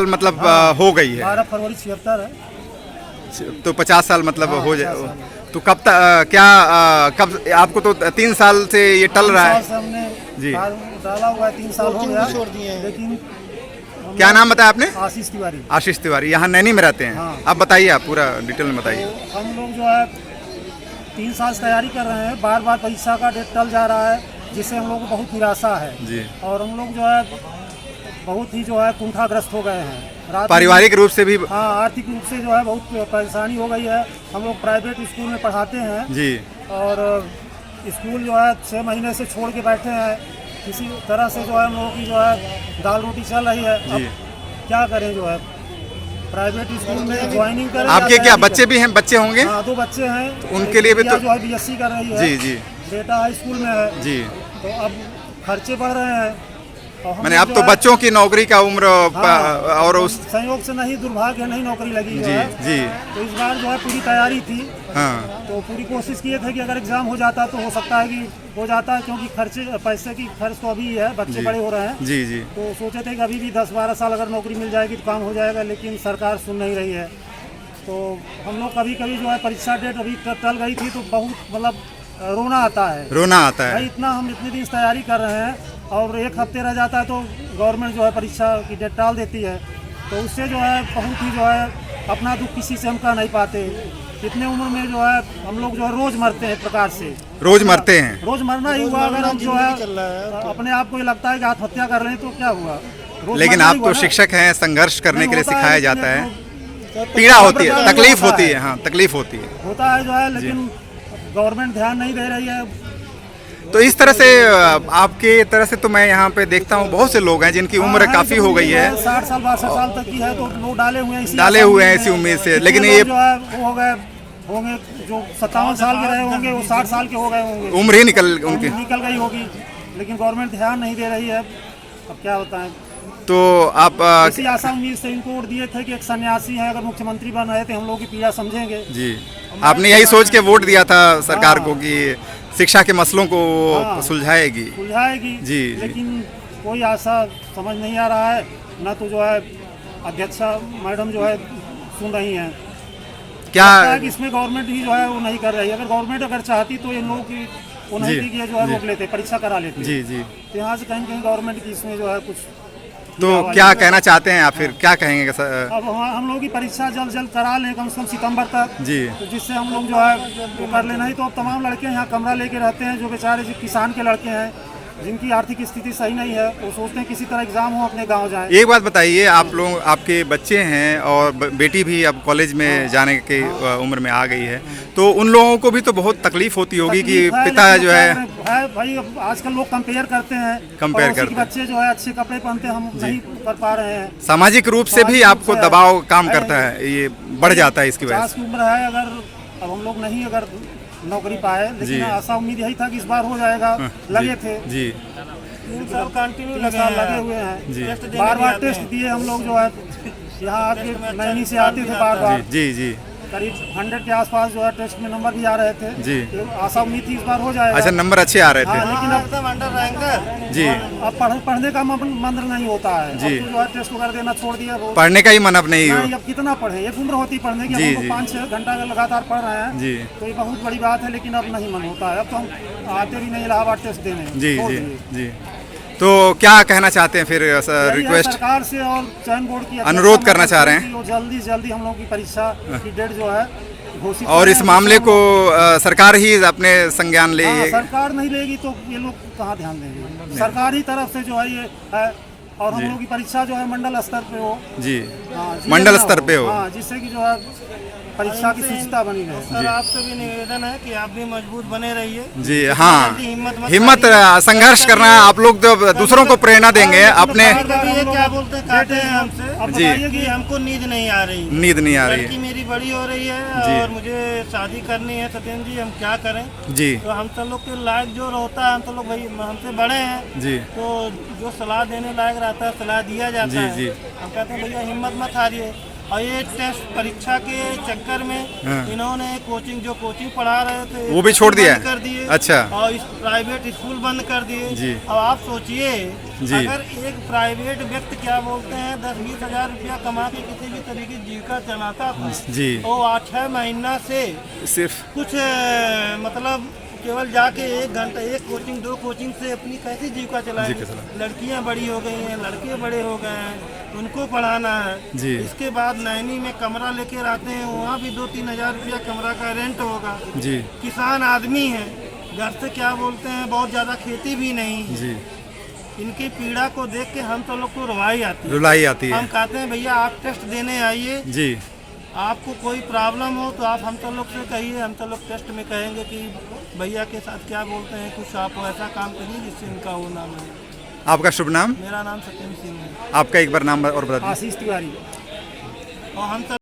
मतलब हो गई है 12 फरवरी 76 है। तो 50 साल मतलब हो 50 जाए। साल। तो कब तक क्या कब आपको तो 3 साल से ये टल रहा 3 है। साल से हमने जी। डाला हुआ है, 3 साल हो गया छोड़ दिए हैं। लेकिन क्या नाम बताया आपने? आशीष तिवारी। आशीष तिवारी, यहाँ नैनी में रहते हैं। हाँ। अब बताइए, आप पूरा डिटेल में बताइए। तो हम लोग जो है 3 साल से तैयारी कर रहे हैं, बार बार परीक्षा का डेट टल जा रहा है, जिससे हम लोग को बहुत निराशा है जी। और हम लोग जो है बहुत ही जो है कुंठाग्रस्त हो गए हैं। रात में- पारिवारिक रूप से भी। हाँ, आर्थिक रूप से जो है बहुत परेशानी हो गई है। हम लोग प्राइवेट स्कूल में पढ़ाते हैं जी। और स्कूल जो है 6 महीने से छोड़ के बैठे हैं। किसी तरह से जो है हम लोगों की जो है दाल रोटी चल रही है। अब जी। क्या करें, जो है प्राइवेट स्कूल में ज्वाइनिंग करें। आपके क्या बच्चे भी हैं? बच्चे होंगे? हाँ, 2 बच्चे हैं। उनके लिए भी बिटिया तो- जो है BSc कर रही है। जी जी बेटा हाई स्कूल में है। जी। तो अब खर्चे बढ़ रहे हैं और हम मैंने लोग अब जो तो है- बच्चों की नौकरी का उम्र हाँ, और उस। संयोग से नहीं, दुर्भाग्य नहीं नौकरी लगी जो जी है। जी। तो इस बार जो है पूरी तैयारी थी, हाँ तो पूरी कोशिश किए थे कि अगर एग्जाम हो जाता तो हो सकता है कि हो जाता है, क्योंकि खर्चे पैसे की खर्च तो अभी है, बच्चे जी। बड़े हो रहे हैं। जी जी। तो सोचे थे कि अभी भी 10-12 साल अगर नौकरी मिल जाएगी तो काम हो जाएगा, लेकिन सरकार सुन नहीं रही है। तो हम लोग कभी कभी जो है परीक्षा डेट अभी टल गई थी तो बहुत मतलब रोना आता है। रोना आता भाई है। हम इतने दिन से तैयारी कर रहे हैं और 1 हफ्ते रह जाता है तो गवर्नमेंट जो है परीक्षा की डेट टाल देती है। तो उससे जो है बहुत ही जो है अपना दुख किसी से हम कह नहीं पाते। इतने उम्र में जो है हम लोग जो है रोज मरते हैं, एक प्रकार से रोज मरते हैं। रोज मरना ही हुआ। अगर हम जो है चल रहा है। अपने आप को ये लगता है कि आत्महत्या कर रहे हैं तो क्या हुआ, रोज लेकिन मरना आप ही तो हुआ ना। शिक्षक हैं, संघर्ष करने के लिए नहीं, होता सिखाया है, जाता लेकिन है। पीड़ा होती है, होता तकलीफ है। होती है। हाँ, तकलीफ होती है। होता है जो है, लेकिन गवर्नमेंट ध्यान नहीं दे रही है। तो इस तरह से आपके तरह से तो मैं यहाँ पे देखता हूँ बहुत से लोग हैं जिनकी उम्र हाँ, काफ़ी जो हो गई है। 60 साल 62 साल तक की है तो लोग डाले हुए हैं इसी डाले आशा हुए हैं में। इसी उम्मीद से, कितने लेकिन लोग ये- जो है वो हो गए होंगे, जो 57 साल के रहे होंगे वो 60 साल के हो गए होंगे, उम्र ही निकल उनकी। निकल गई होगी, लेकिन गवर्नमेंट ध्यान नहीं दे रही है। अब क्या बताएं। तो आप इसी आशा उम्मीद से इनको वोट दिए थे कि एक सन्यासी है, अगर मुख्यमंत्री बन रहे थे हम लोग की पीड़ा समझेंगे। जी, आपने यही सोच के वोट दिया था सरकार को कि शिक्षा के मसलों को हाँ। सुलझाएगी। सुलझाएगी जी, जी। लेकिन कोई आशा समझ नहीं आ रहा है। ना तो जो है अध्यक्षा मैडम जो है सुन रही हैं। क्या लगता है कि इसमें गवर्नमेंट ही जो है वो नहीं कर रही है। अगर गवर्नमेंट अगर चाहती तो इन लोगों की वो नहीं जी, थी कि ये जो है जी। रोक लेते, परीक्षा करा लेते। जी जी। तो यहाँ से कहीं कहीं गवर्नमेंट की इसमें जो है कुछ। तो क्या कहना चाहते हैं आप, फिर क्या कहेंगे अब हम लोगों की परीक्षा जल्द जल्द करा लें, कम से कम सितंबर तक। जी तो जिससे हम लोग जो है वो कर ले। नहीं तो अब तमाम लड़के यहाँ कमरा लेके रहते हैं, जो बेचारे जो किसान के लड़के हैं, जिनकी आर्थिक स्थिति सही नहीं है, वो सोचते हैं किसी तरह एग्जाम हो अपने गांव जाएं। एक बात बताइए, आप लोग, आपके बच्चे हैं और बेटी भी अब कॉलेज में जाने के उम्र में आ गई है, तो उन लोगों को भी तो बहुत तकलीफ होती होगी कि तकलीफ है, पिता लेकिन जो क्या है। करें भाई, अब आजकल लोग कंपेयर करते हैं। कंपेयर पड़ोसी के करते हैं। बच्चे जो है अच्छे कपड़े पहनते हैं, हम नहीं कर पा रहे हैं। सामाजिक रूप से भी सामाजिक रूप आपको से दबाव काम है। करता है, ये बढ़ जाता है इसकी वजह 50 से। की उम्र है, अगर अब हम लोग नहीं अगर नौकरी पाए, जी। लेकिन आशा उम्मीद यही था कि इस बार हो जाएगा। लगे थे जी 3 साल कंटिन्यू लगे हुए हैं। जी बार बार टेस्ट दिए हम लोग जो है, यहाँ आके नैनी से आते थे बार बार। जी जी। करीब 100 के आसपास जो है टेस्ट में नंबर भी आ रहे थे। जी। तो आशा उम्मीद थी इस बार हो जाएगा। अच्छा, नंबर अच्छे आ रहे हाँ, थे। लेकिन अब एकदम अंडर रैंक। जी। अब पढ़ने का मन नहीं होता है। जी। अब तो जो है टेस्ट वगैरह देना छोड़ दिया। वो पढ़ने का ही मन अब नहीं हो। नहीं, अब कितना पढ़े, एक उम्र होती पढ़ने की। अब जी, हम लोग जी। 5-6 घंटा लगातार पढ़ रहे हैं। जी तो ये बहुत बड़ी बात है, लेकिन अब नहीं मन होता है। अब तो हम आते भी नहीं इलाहाबाद टेस्ट देने। जी छोड़ जी दिए। जी। तो क्या कहना चाहते हैं फिर, यही है रिक्वेस्ट सरकार से और चयन बोर्ड की अनुरोध करना चाह रहे हैं कि वो जल्दी जल्दी हम लोग की परीक्षा की डेट जो है घोषित और करें। इस मामले को सरकार ही अपने संज्ञान ले। हाँ, सरकार नहीं लेगी तो ये लोग कहाँ ध्यान देंगे। सरकार ही तरफ से जो है ये है, और हम लोग की परीक्षा जो है मंडल स्तर पे हो। जी, हाँ, मंडल जिला स्तर पे हो। हाँ, जिससे कि जो है परीक्षा की शुचिता बनी रहे। सर आपसे भी निवेदन है कि आप भी मजबूत बने रहिए। जी हाँ, हिम्मत हिम्मत संघर्ष करना है। आप लोग जब दूसरों को प्रेरणा देंगे अपने। कभी ये क्या बोलते हैं, कहते हैं हमसे अब जी। बताइए कि हमको नींद नहीं आ रही, नींद नहीं आ रही लड़की है। मेरी बड़ी हो रही है जी। और मुझे शादी करनी है, सत्येंद्र जी हम क्या करें। जी तो हम सब लोग के लायक जो होता है, हम सब लोग भाई हमसे बड़े हैं, जी तो जो सलाह देने लायक रहता है सलाह दिया जाता जी, है। जी। हम कहते हैं भैया हिम्मत मत हारिए, और ये टेस्ट परीक्षा के चक्कर में हाँ। इन्होंने जो कोचिंग पढ़ा रहे थे वो भी छोड़ दिया बंद कर दिए। अच्छा। और इस प्राइवेट स्कूल बंद कर दिए। जी। अब आप सोचिए, जी। अगर एक प्राइवेट व्यक्ति क्या बोलते हैं 10-20 हजार रुपया कमा के किसी भी तरीके की जीविका चलाता था, जी। तो 8-6 महीना से सिर्फ कुछ मतलब केवल जाके 1 घंटा 1 कोचिंग 2 कोचिंग से अपनी कैसी जीविका चलाएंगे। जीविका चलाएं। लड़कियां बड़ी हो गई हैं, लड़के बड़े हो गए हैं, उनको पढ़ाना है। जी। इसके बाद नैनी में कमरा लेकर आते हैं, वहाँ भी 2-3 हजार रुपया कमरा का रेंट होगा। जी किसान आदमी है, घर से क्या बोलते हैं बहुत ज़्यादा खेती भी नहीं। जी इनकी पीड़ा को देख के हम तो लोग को रुलाई आती है। रुलाई आती हम है। कहते हैं भैया आप टेस्ट देने आइए, जी आपको कोई प्रॉब्लम हो तो आप हम तो लोग से कहिए, हम तो लोग टेस्ट में कहेंगे कि भैया के साथ क्या बोलते हैं, कुछ आप ऐसा काम करिए जिससे इनका वो नाम है। आपका शुभ नाम? मेरा नाम सत्यम सिंह है आपका एक बार नाम और बता दीजिए। आशीष तिवारी। और हम तो